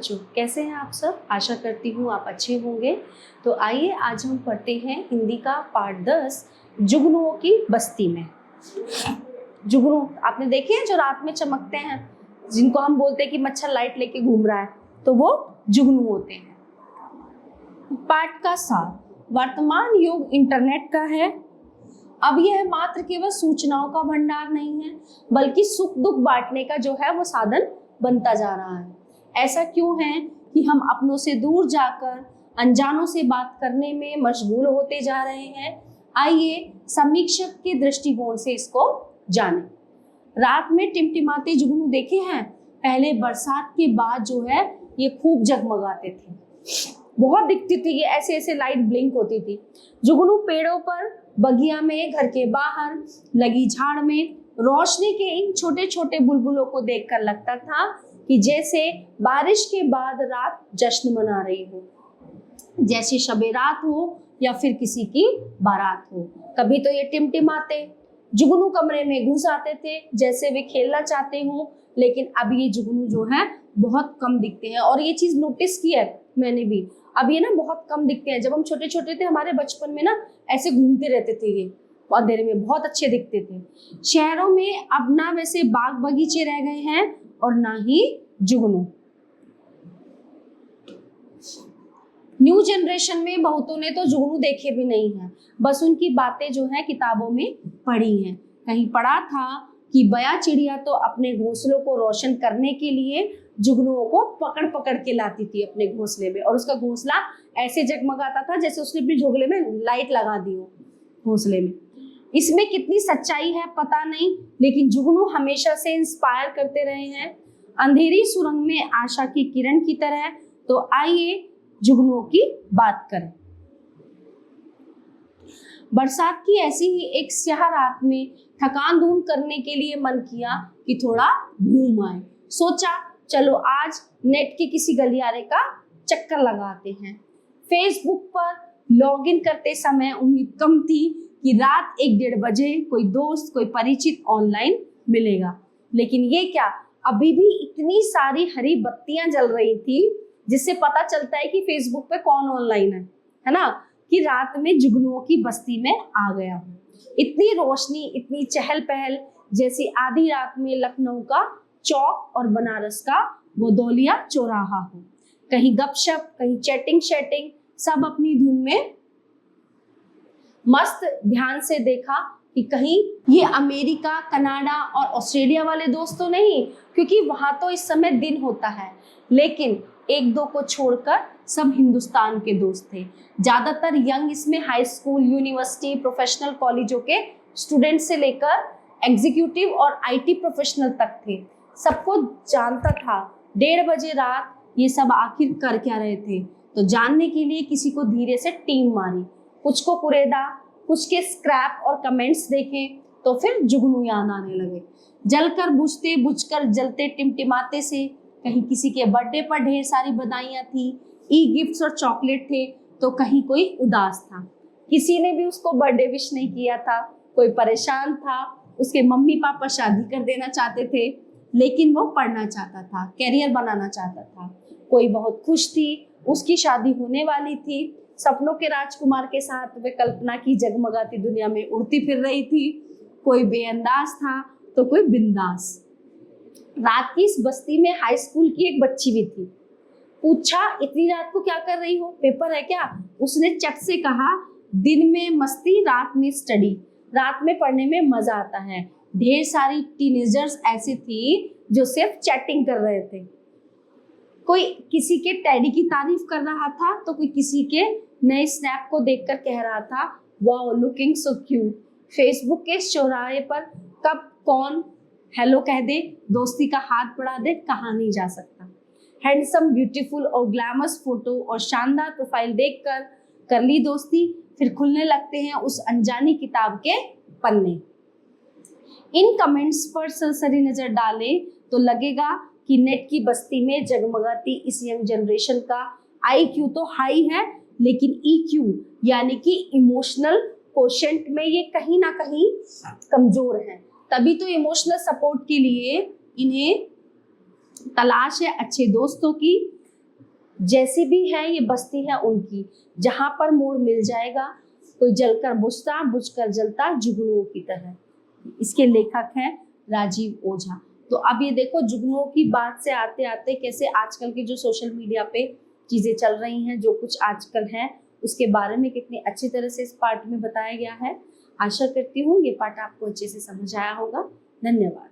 बच्चों, कैसे हैं आप सब? आशा करती हूँ आप अच्छे होंगे। तो आइए आज हम पढ़ते हैं हिंदी का पाठ 10 जुगनुओं की बस्ती में। जुगनू आपने देखे हैं जो रात में चमकते हैं, जिनको हम बोलते हैं कि मच्छर लाइट लेके घूम रहा है, तो वो जुगनू होते हैं। पाठ का सार, वर्तमान युग इंटरनेट का है। अब यह मात्र केवल सूचनाओं का भंडार नहीं है, बल्कि सुख दुख बांटने का जो है वो साधन बनता जा रहा है। ऐसा क्यों है कि हम अपनों से दूर जाकर अनजानों से बात करने में मशगूल होते जा रहे हैं? आइए समीक्षक के दृष्टिकोण से इसको जानें। रात में टिमटिमाते जुगनू देखे हैं? पहले बरसात के बाद जो है ये खूब जगमगाते थे, बहुत दिखती थी, ये ऐसे ऐसे लाइट ब्लिंक होती थी। जुगनू पेड़ों पर, बगिया में, घर के बाहर लगी झाड़ में रोशनी के इन छोटे छोटे बुलबुलों को देखकर लगता था कि जैसे बारिश के बाद रात जश्न मना रही हो, जैसे शबे रात हो या फिर किसी की बारात हो। कभी तो ये टिमटिमाते जुगनू कमरे में घुस आते थे जैसे वे खेलना चाहते हो, लेकिन अब ये जुगनू जो है बहुत कम दिखते हैं। और ये चीज नोटिस की है मैंने भी, अब ये ना बहुत कम दिखते हैं। जब हम छोटे छोटे थे, हमारे बचपन में ना ऐसे घूमते रहते थे, ये अंधेरे में बहुत अच्छे दिखते थे। शहरों में अब ना वैसे बाग बगीचे रह गए हैं और ना ही जुगनू। न्यू जनरेशन में बहुतों ने तो जुगनू देखे भी नहीं हैं, बस उनकी बातें जो है किताबों में पढ़ी हैं। कहीं पढ़ा था कि बया चिड़िया तो अपने घोंसलों को रोशन करने के लिए जुगनुओं को पकड़ पकड़ के लाती थी अपने घोंसले में, और उसका घोंसला ऐसे जगमगाता था जैसे उसने अपने झोंगले में लाइट लगा दी हो घोंसले में। इसमें कितनी सच्चाई है पता नहीं, लेकिन जुगनू हमेशा से इंस्पायर करते रहे हैं, अंधेरी सुरंग में आशा की किरण की तरह। तो आइए जुगनुओं की बात करें। बरसात की ऐसी ही एक स्याह रात में थकान दूर करने के लिए मन किया कि थोड़ा घूम आए। सोचा चलो आज नेट के किसी गलियारे का चक्कर लगाते हैं। फेसबुक पर लॉगिन करते समय उम्मीद कम थी कि रात 1-1:30 बजे कोई दोस्त, कोई परिचित ऑनलाइन मिलेगा, लेकिन ये क्या, अभी भी इतनी सारी हरी बत्तियां जल रही थी जिससे पता चलता है कि फेसबुक पे कौन ऑनलाइन है ना, कि रात में जुगनुओं की बस्ती में आ गया हूँ। इतनी रोशनी, इतनी चहल पहल, जैसी आधी रात में लखनऊ का चौक और बनारस का गोदौलिया चौराहा हो। कहीं गपशप, कहीं चैटिंग शैटिंग, सब अपनी धुन में मस्त। ध्यान से देखा कि कहीं ये अमेरिका, कनाडा और ऑस्ट्रेलिया वाले दोस्त तो नहीं, क्योंकि वहां तो इस समय दिन होता है, लेकिन 1-2 को छोड़कर सब हिंदुस्तान के दोस्त थे। ज्यादातर यंग, इसमें हाई स्कूल, यूनिवर्सिटी, प्रोफेशनल कॉलेजों के स्टूडेंट से लेकर एग्जीक्यूटिव और आईटी प्रोफेशनल तक थे। सबको जानता था 1:30 बजे रात ये सब आखिर कर क्या रहे थे। तो जानने के लिए किसी को धीरे से टीम मारी, कुछ को कुरेदा, कुछ के स्क्रैप और कमेंट्स देखे, तो फिर जुगनू याद आने लगे। जलकर बुझते, बुझकर जलते, टिमटिमाते से। कहीं किसी के बर्थडे पर ढेर सारी बधाइयां थी, ई गिफ्ट्स और चॉकलेट थे, तो कहीं कोई उदास था, किसी ने भी उसको बर्थडे विश नहीं किया था, कोई परेशान था, उसके मम्मी पापा शादी कर देना चाहते थे लेकिन वो पढ़ना चाहता था, कैरियर बनाना चाहता था। कोई बहुत खुश थी, उसकी शादी होने वाली थी, सपनों के राजकुमार के साथ वे कल्पना की जगमगाती दुनिया में उड़ती फिर रही थी। कोई बेअंदाज था तो कोई बिंदास। रात की इस बस्ती में हाई स्कूल की एक बच्ची भी थी। पूछा इतनी रात को क्या कर रही हो, पेपर है क्या? उसने चट से कहा दिन में मस्ती, रात में स्टडी। रात में पढ़ने में मजा आता है। ढेर सारी टीनेजर्स ऐसी थी जो सिर्फ चैटिंग कर रहे थे। कोई किसी के टैडी की तारीफ कर रहा था तो कोई किसी के नए स्नैप को देखकर कह रहा था wow looking so cute. Facebook के इस चौराहे पर कब कौन हेलो कह दे, दोस्ती का हाथ बढ़ा दे, कहा नहीं जा सकता। हैंडसम, ब्यूटीफुल और ग्लैमरस फोटो और शानदार प्रोफाइल देखकर कर ली दोस्ती, फिर खुलने लगते हैं उस अनजानी किताब के पन्ने। इन कमेंट्स पर सरसरी नजर डालें तो लगेगा कि नेट की बस्ती में जगमगाती इस यंग जनरेशन का IQ तो हाई है, लेकिन EQ यानी कि इमोशनल कोशेंट में ये कहीं ना कहीं कमजोर है। तभी तो इमोशनल सपोर्ट के लिए इन्हें तलाश है अच्छे दोस्तों की, जैसी भी है ये बस्ती है उनकी, जहां पर मोड़ मिल जाएगा, कोई जलकर बुझता बुझकर जलता जुगनुओं की तरह। इसके लेखक हैं राजीव ओझा। तो अब ये देखो जुगनुओं की बात से आते आते कैसे आजकल के जो सोशल मीडिया पे चीजें चल रही हैं, जो कुछ आजकल है उसके बारे में कितनी अच्छी तरह से इस पाठ में बताया गया है। आशा करती हूँ ये पाठ आपको अच्छे से समझ आया होगा। धन्यवाद।